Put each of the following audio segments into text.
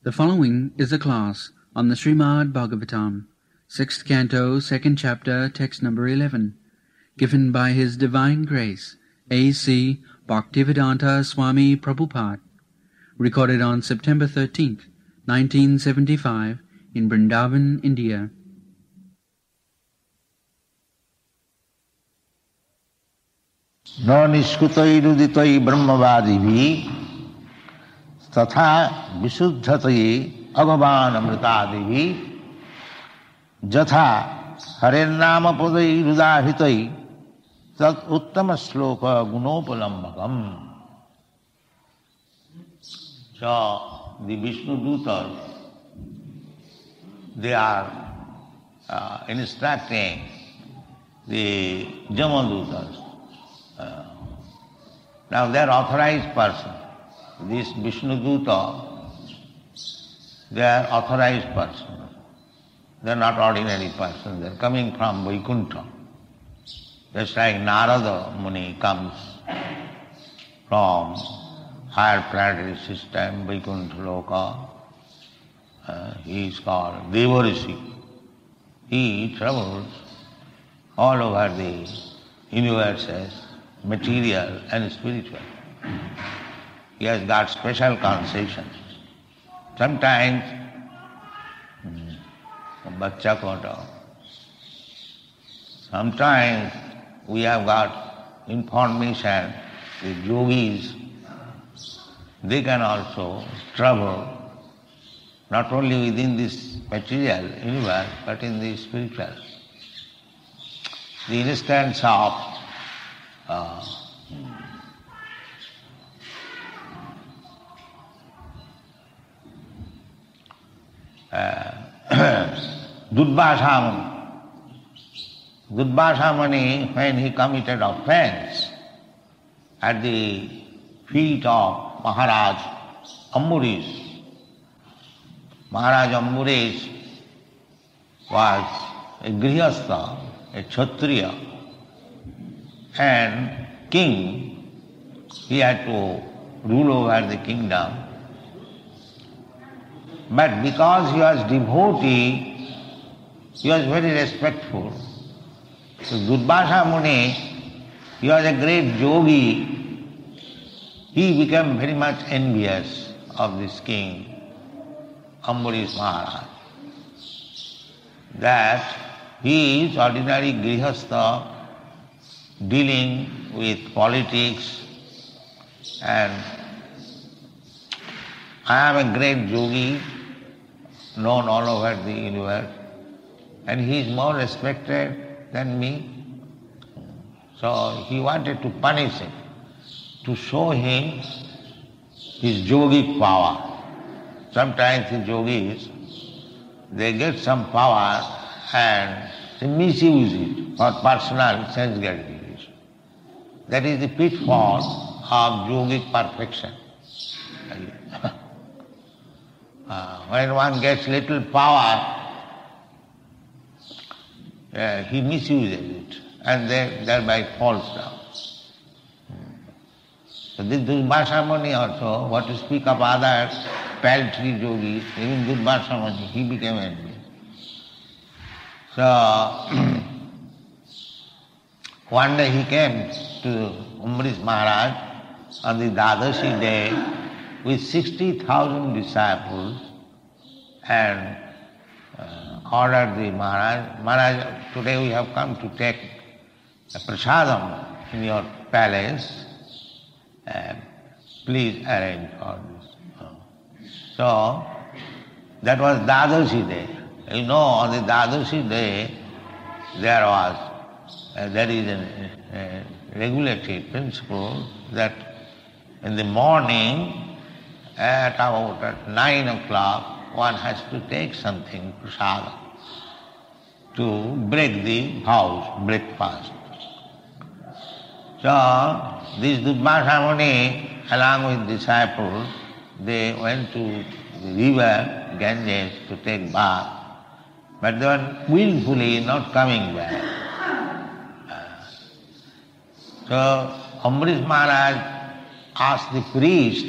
The following is a class on the Srimad Bhagavatam, 6th Canto, 2nd Chapter, text number 11, given by His Divine Grace, A.C. Bhaktivedanta Swami Prabhupada, recorded on September 13th, 1975, in Vrindavan, India. No niskutai brahmavadivi tatha visuddhatayi agavan amritadivi jatha harennama padai rudahitai tat uttama sloka gunopalambakam. So the Vishnu Dutas, they are instructing the Jamadutas. Now they are authorized person. This Vishnu Duta, they are authorized person. They are not ordinary person. They are coming from Vaikuntha. Just like Narada Muni comes from higher planetary system, Vaikuntha Loka. He is called Devarishi. He travels all over the universes, material and spiritual. He has got special concessions. Sometimes, bachcha kota. Sometimes we have got information, the yogis, they can also travel not only within this material universe, but in the spiritual. The instance of Durvasa Muni, when he committed offense at the feet of Maharaj Ambarish. Maharaj Ambarish was a grihastha, a kshatriya, and king. He had to rule over the kingdom. But because he was devotee, he was very respectful. So Durvasa Muni, he was a great yogi. He became very much envious of this king, Ambarish Maharaj, that he is ordinary grihastha dealing with politics, and I am a great yogi known all over the universe, and he is more respected than me. So he wanted to punish him, to show him his yogic power. Sometimes the yogis, they get some power and they misuse it for personal sense gratification. That is the pitfall of yogic perfection. When one gets little power, he misuses it and thereby falls down. So this Durvasa Muni also, what to speak of other paltry yogis, even Durvasa Muni, he became envious. So one day he came to Ambarish Maharaj on the Dadashi day with 60,000 disciples and ordered the Maharaj, today we have come to take a prasadam in your palace, please arrange for this. So that was Dadashi day. You know, on the Dadashi day there is a regulatory principle that in the morning at about 9 o'clock one has to take something, prasadam, to break the house, breakfast. So this Durvasa Muni, along with disciples, they went to the river Ganges to take bath, but they were willfully not coming back. So Ambarish Maharaj asked the priest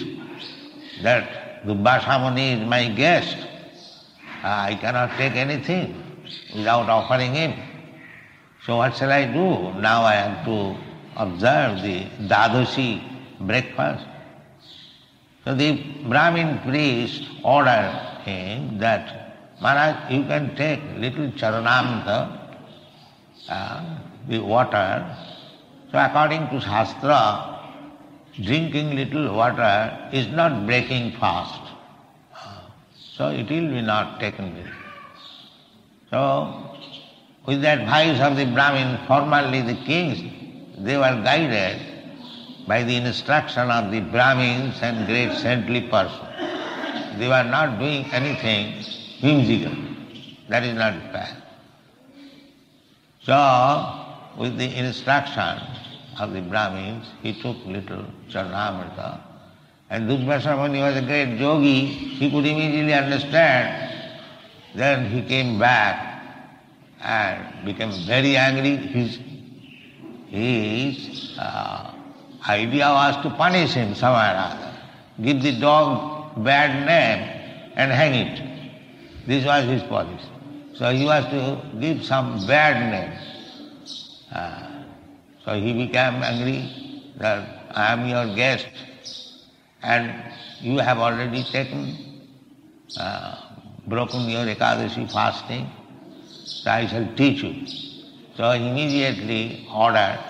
that Durbasa Muni is my guest. I cannot take anything without offering him. So what shall I do? Now I have to observe the Dadoshi breakfast. So the Brahmin priest ordered him that, Maharaj, you can take little charanamrita, the water. So according to Shastra, drinking little water is not breaking fast. So it will be not taken with. So with the advice of the Brahmin, formerly the kings, they were guided by the instruction of the Brahmins and great saintly persons. They were not doing anything whimsical. That is not fair. So, with the instruction of the Brahmins, he took little Charanamrita. And Durbasa Muni was a great yogi, he could immediately understand. Then he came back and became very angry. His idea was to punish him somewhere or other, give the dog bad name and hang it. This was his policy. So he was to give some bad name. So he became angry that I am your guest and you have already broken your Ekadashi fasting, so I shall teach you. So he immediately ordered,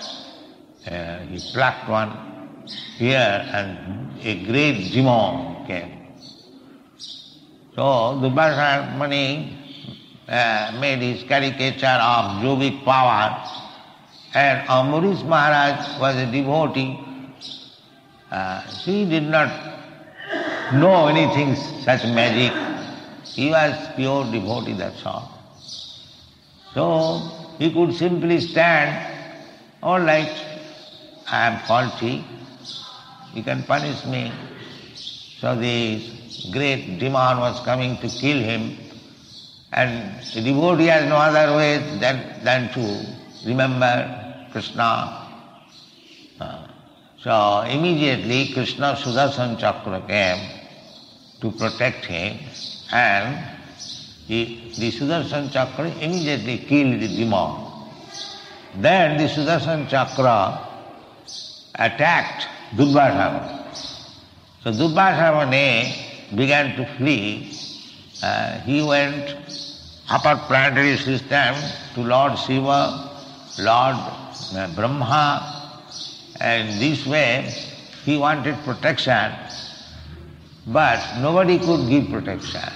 he plucked one ear and a great demon came. So Durbasa Muni made his caricature of yogic power, and Ambarish Maharaj was a devotee. He did not know anything such magic. He was pure devotee, that's all. So he could simply stand, all right, I am faulty, you can punish me. So the great demon was coming to kill him, and the devotee has no other way than to remember Krishna. So immediately Krishna Sudarshan Chakra came to protect him, and the Sudarshan Chakra immediately killed the demon. Then the Sudarshan Chakra attacked Durbasa Muni. So Durbasa Muni began to flee. He went upper planetary system to Lord Shiva, Lord Brahma, and this way he wanted protection, but nobody could give protection.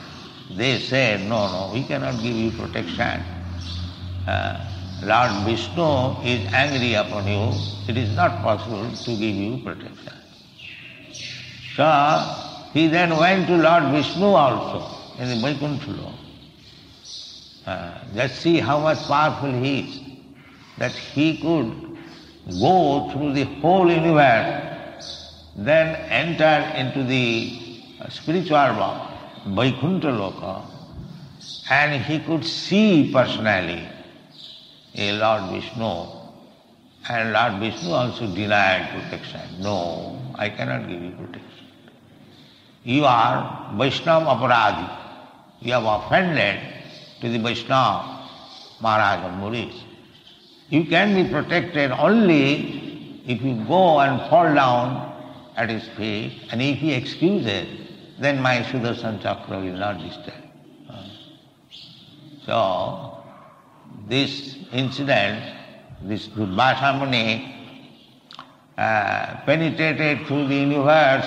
They said, no, we cannot give you protection. Lord Vishnu is angry upon you, it is not possible to give you protection. So he then went to Lord Vishnu also in the Vaikuntha Lok. Just see how much powerful he is, that he could go through the whole universe, then enter into the spiritual world, Vaikuntha Loka, and he could see personally a Lord Vishnu, and Lord Vishnu also denied protection. No, I cannot give you protection. You are Vaishnava Aparadhi. You have offended to the Vaishnava Maharaj of Muris. You can be protected only if you go and fall down at his feet, and if he excuses, then my Sudarshan Chakra will not disturb. So, this incident, this Durbasa Muni penetrated through the universe,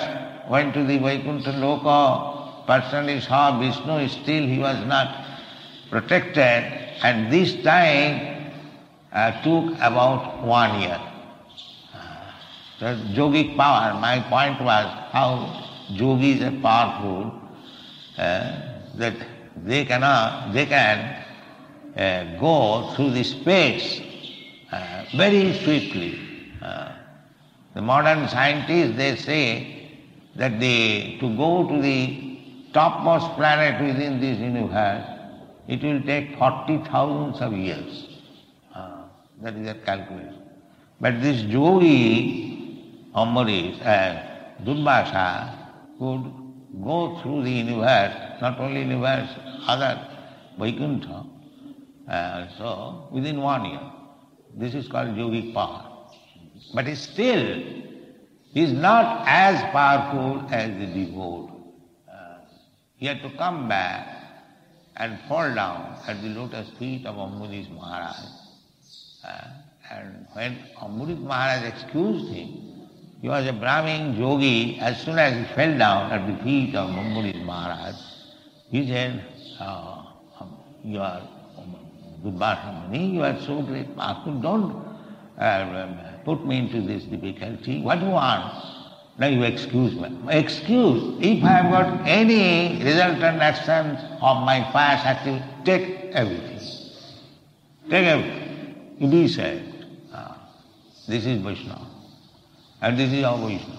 went to the Vaikuntha Loka, personally saw Vishnu, still he was not protected, and this time took about 1 year. The yogic power, my point was how yogis are powerful, that they can go through the space very swiftly. The modern scientists, they say that to go to the topmost planet within this universe, it will take 40,000 of years. That is their calculation. But this yogi, Ambarish, Durbasa, could go through the universe, not only universe, other Vaikuntha, so within 1 year. This is called yogic power. But still, he is not as powerful as the devote. He had to come back and fall down at the lotus feet of Ambarish Maharaj. And when Ambarish Maharaj excused him, he was a Brahmin yogi. As soon as he fell down at the feet of Ambarish Maharaj, he said, you are Durbhasamani, you are so great powerful, don't put me into this difficulty. What do you want? Now you excuse me. Excuse, if I have got any resultant actions of my past activity, take everything. Take everything. You be saved. This is Vaishnava. And this is our Vaishnava.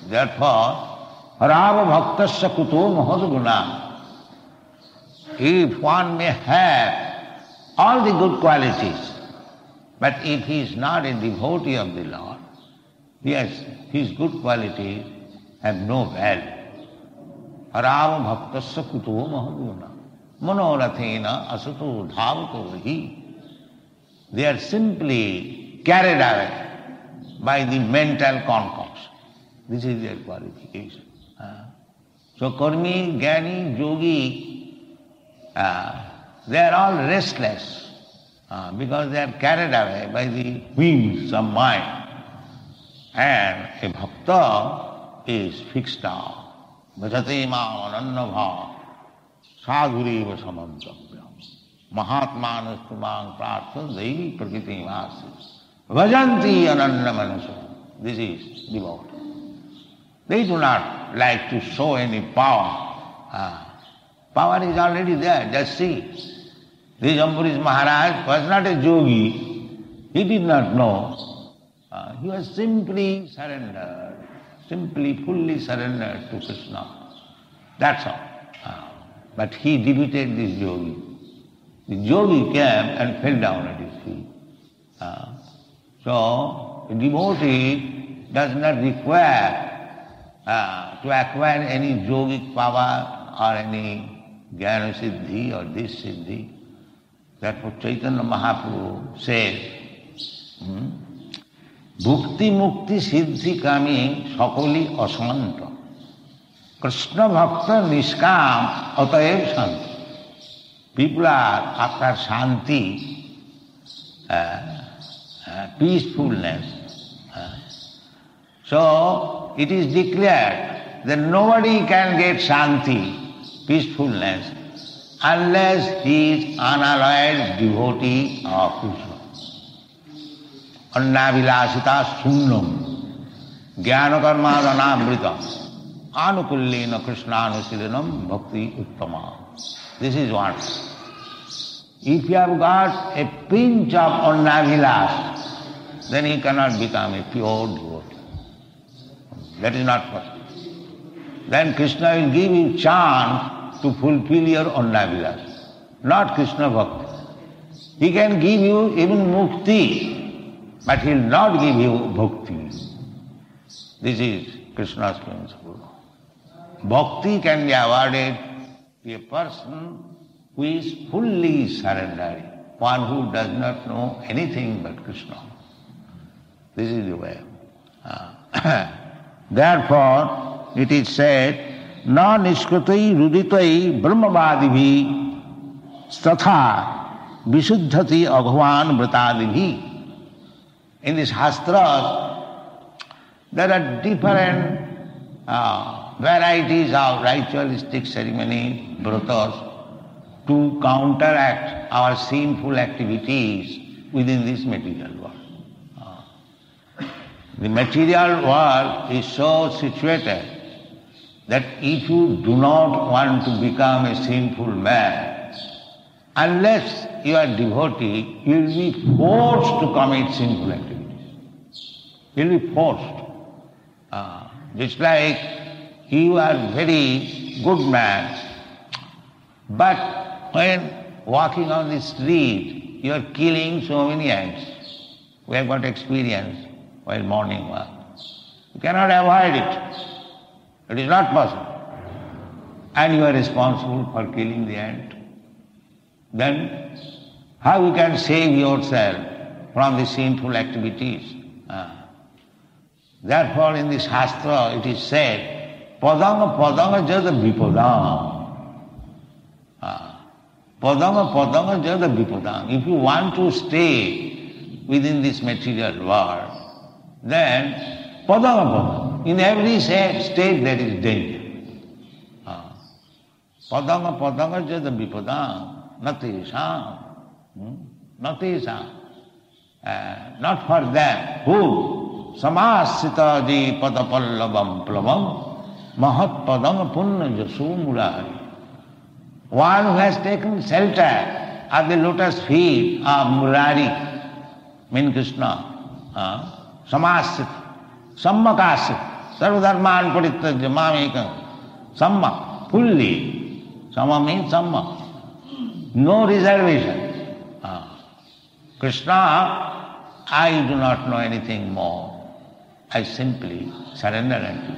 Therefore, Rava Bhaktasya Kuto Mahadguna. If one may have all the good qualities, but if he is not a devotee of the Lord, yes, his good qualities have no value. Rava Bhaktasya Kuto Mahadguna. Manorathena asato dhavato hi. They are simply carried away by the mental concoction. This is their qualification. So Karmi, Jnani, Yogi, they are all restless because they are carried away by the whims of mind. And a bhakta is fixed down. Bhajate mam anannabha sadhuriva samantavya mahatmanastu mang prartha devi prakriti vasi bhajanti anannamanaso. This is devotee. They do not like to show any power. Power is already there, just see. This Ambarish Maharaj was not a yogi. He did not know. He was simply surrendered, simply fully surrendered to Krishna. That's all. But he defeated this yogi. The yogi came and fell down at his feet. So, a devotee does not require to acquire any yogic power or any jnana siddhi or this siddhi. Therefore Chaitanya Mahaprabhu says, Bhukti Mukti Siddhi Kami Sakoli Asanta Krishna Bhakta Niskam Ataev Shanti. People are after Shanti, peacefulness. So it is declared that nobody can get Shanti, peacefulness, unless he is unalloyed devotee of Krishna. Annavilasita sunnam jnana karma dhanamritam anukullena krishnanushilanam bhakti uttama. This is what. If you have got a pinch of annavilas, then he cannot become a pure devotee. That is not possible. Then Krishna will give you chance to fulfill your annavilas, not Krishna bhakti. He can give you even mukti, but he will not give you bhakti. This is Krishna's principle. Bhakti can be awarded to a person who is fully surrendered, one who does not know anything but Krishna. This is the way. Therefore, it is said, na nishkrutai ruditai brahmavadibhi statha visuddhati abhavan vratadibhi. In the Shastras, there are different varieties of ritualistic ceremonies, vratas, to counteract our sinful activities within this material world. The material world is so situated that if you do not want to become a sinful man, unless you are devotee, you will be forced to commit sinful activities. You will be forced. Just like you are very good man, but when walking on the street, you are killing so many ants. We have got experience while morning walk. You cannot avoid it. It is not possible. And you are responsible for killing the ant. Then how you can save yourself from the sinful activities? Therefore in the Shastra it is said, padanga padanga jada vipadam. Padanga padanga jada vipadam. If you want to stay within this material world, then padanga padanga. In every state there is danger. Padanga padanga jada vipadam. Natesam. Not for them. Who? Samasita ji padapallavam plavam mahat padanga punna jasu murari. One who has taken shelter at the lotus feet of Murari, mean Krishna, samasita, sammakasita, sarvadharman parittajya mamekam, samma, fully. Samma means samma. No reservation. Krishna, I do not know anything more. I simply surrender unto you.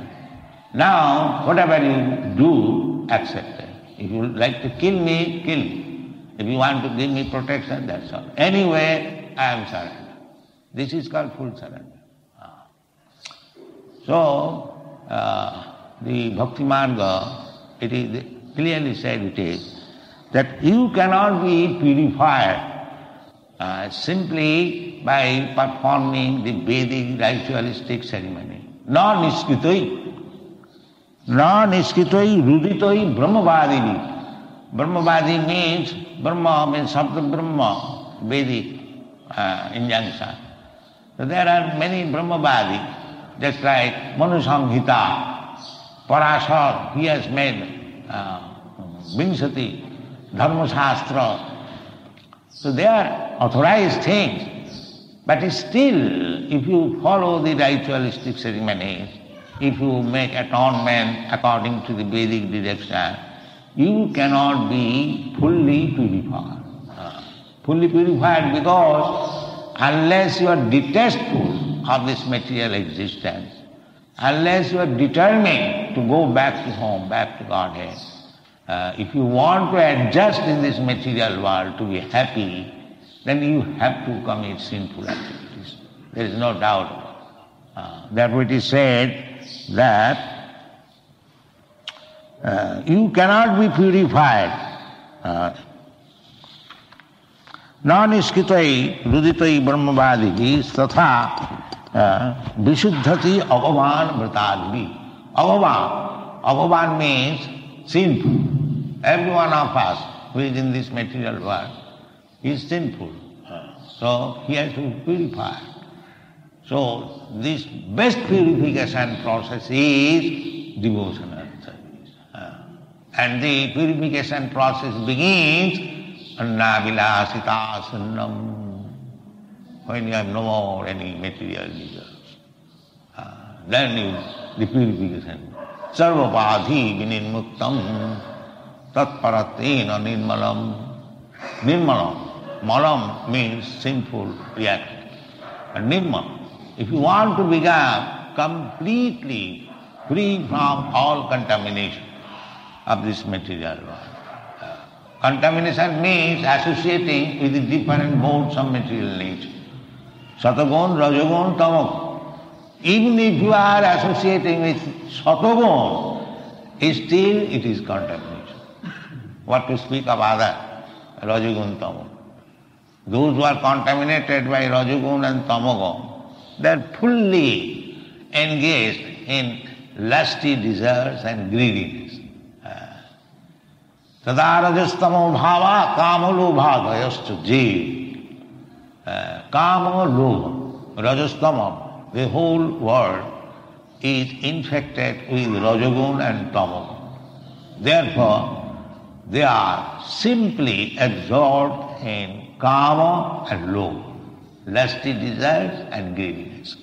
Now, whatever you do, accept it. If you like to kill me, kill me. If you want to give me protection, that's all. Anyway, I am surrendered. This is called full surrender. So, the Bhakti Marga, it is clearly said it is, that you cannot be purified simply by performing the Vedic ritualistic ceremony. Non-iskitoi ruditoi brahmavadini. Brahmavadi means, Brahma means Sabda Brahma, Vedic injunction. So there are many brahmavadi, just like Manu Samhita, Parashar, he has made Vinsati, Dharma Shastra. So they are authorized things, but still, if you follow the ritualistic ceremonies, if you make atonement according to the Vedic direction, you cannot be fully purified. Fully purified because unless you are detestful of this material existence, unless you are determined to go back to home, back to Godhead, if you want to adjust in this material world to be happy, then you have to commit sinful activities. There is no doubt. Therefore it is said that you cannot be purified. Non-iskitai ruditai brahmavadigi tatha vishuddhati avavan vratadvi. Avavan means sinful. Every one of us who is in this material world is sinful. So he has to purify. So this best purification process is devotional service. And the purification process begins annavilasita sunnam, when you have no more any material desires. Then the purification. Sarvapadhi vinimuktam tatparatena nirmalam. Nirmalam. Malam means sinful reaction. And nirmal. If you want to become completely free from all contamination of this material world. Contamination means associating with the different modes of material nature. Satagon, Rajagon, Tamagon. Even if you are associating with Satagon, still it is contamination. What to speak of other, Rajagun, Tamagun. Those who are contaminated by Rajagun and Tamagun, they are fully engaged in lusty desires and greediness. Tada rajastamo bhava kamalo bhagayascha jeev. Kama lobha, rajastama, the whole world is infected with Rajagun and Tamagun. Therefore, they are simply absorbed in kama and lobha, lusty desires and greediness.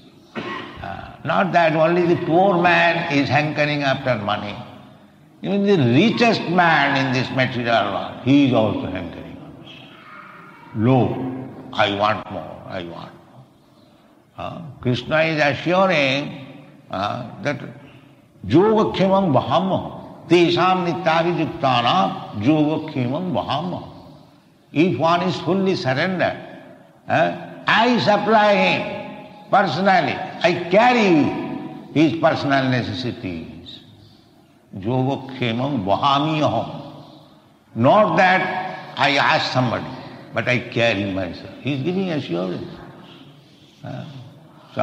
Not that only the poor man is hankering after money. Even the richest man in this material world, he is also hankering. Low, I want more, I want more. Krishna is assuring that Yogakhemam vahama. Tesham nityavijuktanam yogakhemam vahama. If one is fully surrendered, I supply him personally. I carry his personal necessities. Yogakhemam vahamiyaham. Not that I ask somebody, but I carry myself. He is giving assurance. So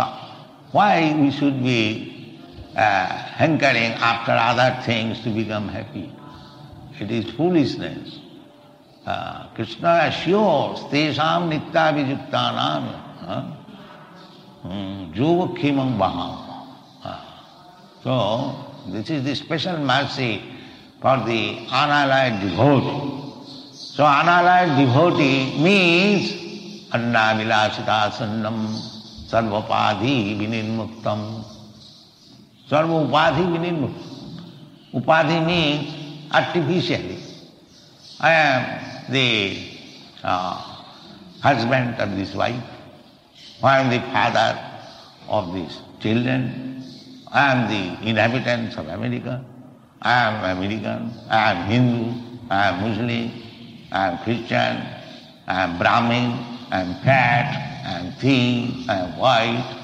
why we should be hankering after other things to become happy? It is foolishness. Krishna assures, Tesham nitya vijuktanam yogakhemam vaham. So this is the special mercy for the unalloyed devotee. So unalloyed devotee means anna vilasita sannam sarvapadhi vinirmuktam. Sarva upadhi vinirmuktam. Upadhi means artificially. I am the husband of this wife. I am the father of these children. I am the inhabitants of America. I am American. I am Hindu. I am Muslim. I am Christian. I am Brahmin. I am fat. I am thin. I am white.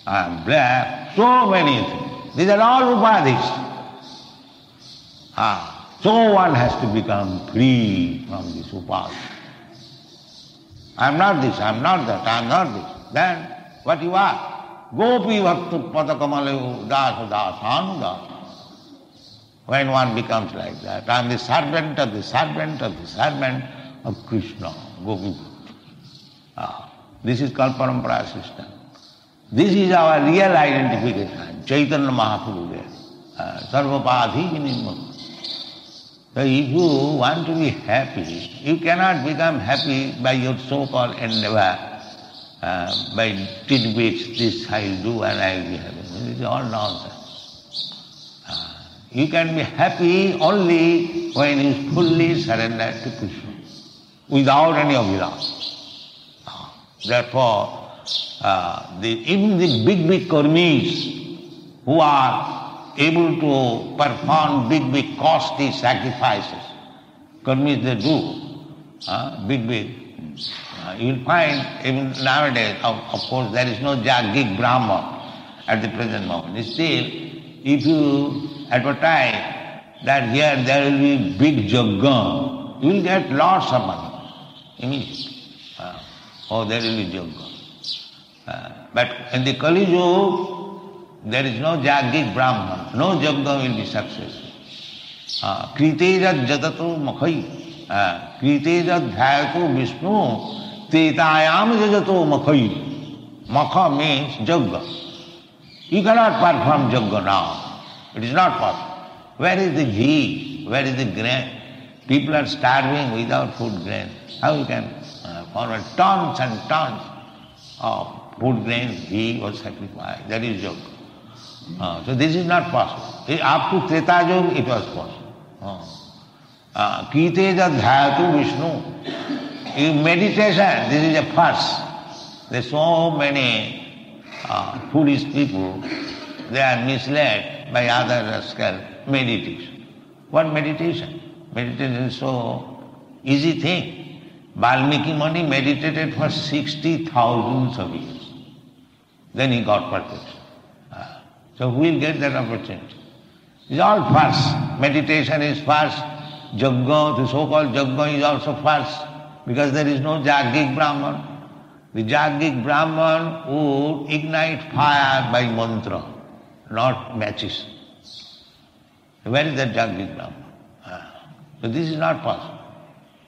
I am black. So many things. These are all upadhis. So one has to become free from this upadhi. I am not this, I am not that, I am not this. Then what you are? Gopi bhaktu padakamalayu dasa dasanu dasa. When one becomes like that, I am the servant of the servant of the servant of Krishna, Gopi bhakti. This is called parampara system. This is our real identification. Chaitanya Mahaprabhu, sarvapadhi vinirmukta. So if you want to be happy, you cannot become happy by your so-called endeavor, by tidbits, this I'll do and I'll be happy. This is all nonsense. You can be happy only when you fully surrender to Krishna, without any abhiraj. Therefore, even the big karmis who are able to perform big costly sacrifices, karmis they do, big. You'll find even nowadays, of course, there is no Jagik Brahma at the present moment. Still, if you advertise that here there will be big Jagga, you will get lots of money immediately. There will be Jagga. But in the Kali Yuga, there is no Jagik Brahman, no Jagga will be successful. Kritejat jatato makhai, kritejat dhyayato Vishnu, tetayam jajato makhai. Makha means Jagga. You cannot perform Jagga now. It is not possible. Where is the ghee? Where is the grain? People are starving without food grain. How you can forward tons and tons of food grains, ghee was sacrificed. That is Jagga. So this is not possible. Up to Treta Yuga it was possible. Kiteja dhyatu Vishnu. In meditation, this is a first. There are so many foolish people, they are misled by other rascal meditation. What meditation? Meditation is so easy thing. Valmiki Muni meditated for 60,000 of years. Then he got perfection. So who will get that opportunity? It's all first. Meditation is first. Jagga, the so-called Jagga is also first. Because there is no Jagik Brahman. The Jagik Brahman would ignite fire by mantra, not matches. Where is that Jagik Brahman? So this is not possible.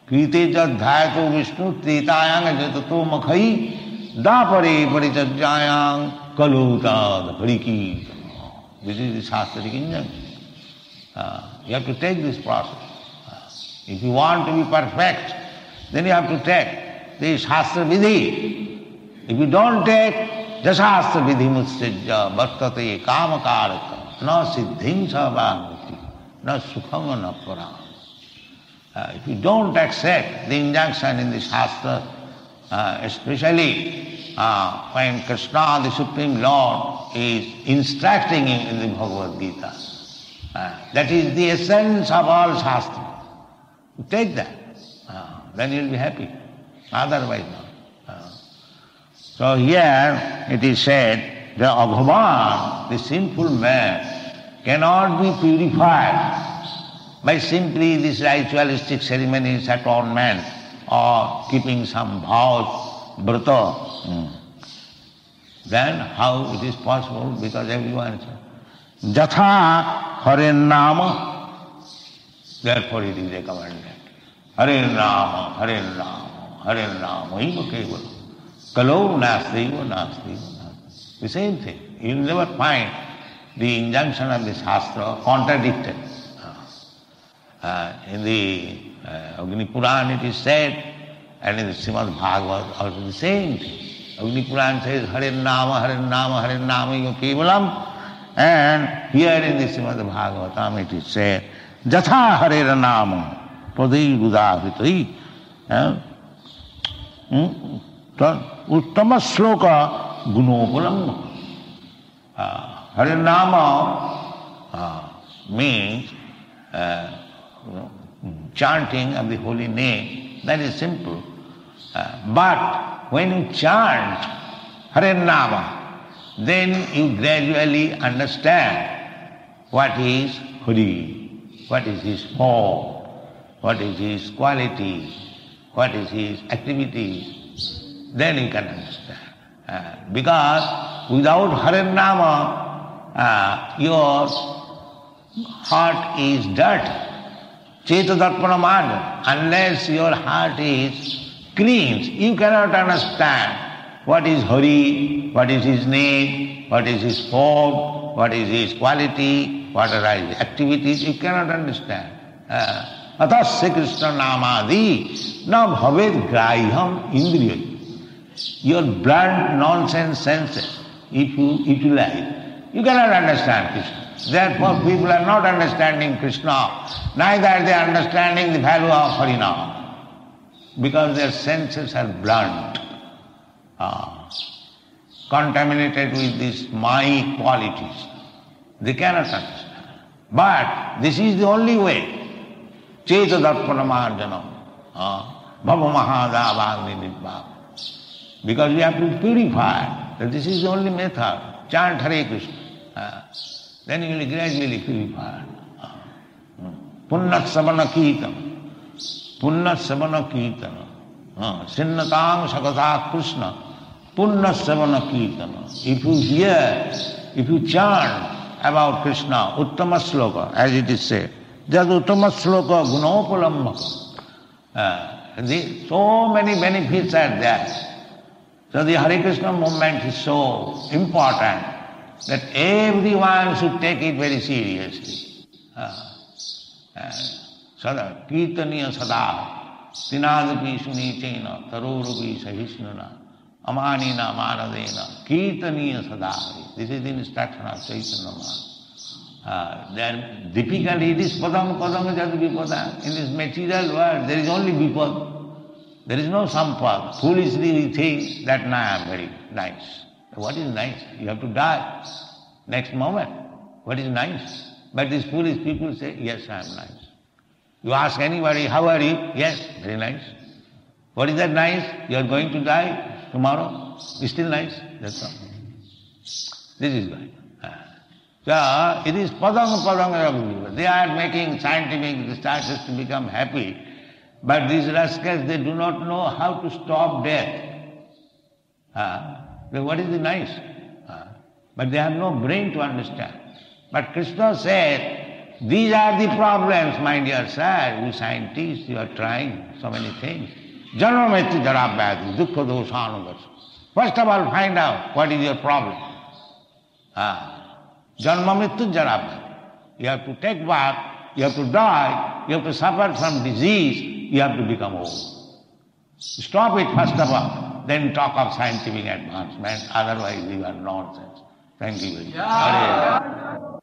Kriteja dhyato Vishnu tretayang jatato makhai dapare paricajayang kaluta dhariki. This is the Shastric injunction. You have to take this process. If you want to be perfect, then you have to take the Shastra Vidhi. If you don't take the Shastra Vidhi mutsajya vartate kamakaraka na siddhim sabhamuti na sukham na param. If you don't accept the injunction in the Shastra, especially when Krishna, the Supreme Lord, is instructing him in the Bhagavad Gita, that is the essence of all Shastra. Take that, then you'll be happy. Otherwise not. So here it is said, the Bhagavan, the sinful man, cannot be purified by simply this ritualistic ceremonies, atonement, or keeping some vows, vrata. Then how it is possible? Because everyone says, Jatha Haren Nama. Therefore it is recommended. Haren Nama, Haren Nama, Haren Nama, eva kevala. Kalau nastaiva, nastaiva. The same thing. You will never find the injunction of the Shastra contradicted. In the Agni Puran it is said, and in the Srimad Bhagavad also the same thing. Agni Puran says, Haren Nama, Haren Nama, Haren Nama, eva kevalam. And here in the Srimad Bhagavatam it is said, Jatha Hare Nama, Padai Rudavitri. Uttama Sloka Gunopalam. Hare Nama means chanting of the holy name. That is simple. But when you chant Hare Nama, then you gradually understand what is Hari, what is his form, what is his quality, what is his activities. Then you can understand. Because without Hare Nama, your heart is dirt. Cheta Darpana Marga. Unless your heart is clean, you cannot understand what is Hari, what is his name, what is his form, what is his quality, what are his activities. You cannot understand. Atasya Krishna Namadi na bhaved graham indriya. Your blunt nonsense senses, if you utilize, you cannot understand Krishna. Therefore people are not understanding Krishna, neither are they understanding the value of Harinam, because their senses are blunt, contaminated with these my qualities. They cannot understand. But this is the only way. Cheta Darpana Marjanam, Bhava Mahadavagni Nidbhava. Because we have to purify. That this is the only method. Chant Hare Krishna. Then you will gradually purify. Punnat Savana Kirtana. Punnat Savana Kirtana. Sinnatang Sakata Krishna. Punnat Savana Kirtana. If you hear, if you chant about Krishna, Uttama Sloka, as it is said, Jad Uttama Sloka Gunopalambhaka. So many benefits are there. So the Hare Krishna movement is so important that everyone should take it very seriously. Sada Kirtaniya Sada Tinadapi Sunitena Tarorupi Sahisnuna Amanina Manadena Kirtaniya Sada. This is the instruction of Chaitanya Mahaprabhu. Then difficulty it is Padam Padam Jadu In this material world there is only Vipad. There is no sampad. Foolishly we think that now I am very nice. What is nice? You have to die next moment. What is nice? But these foolish people say, yes, I am nice. You ask anybody, how are you? Yes, very nice. What is that nice? You are going to die tomorrow. It's still nice. That's all. This is why. So it is padang. They are making scientific researches to become happy. But these rascals, they do not know how to stop death. What is the nice? But they have no brain to understand. But Krishna said, these are the problems, my dear sir. You scientists, you are trying so many things. Janma mrityu jara vyadhi, dukkha doshanugas. First of all, find out what is your problem. Janma mrityu jara vyadhi. You have to take birth, you have to die, you have to suffer from disease, you have to become old. Stop it first of all, then talk of scientific advancement, otherwise you are nonsense. Thank you very much.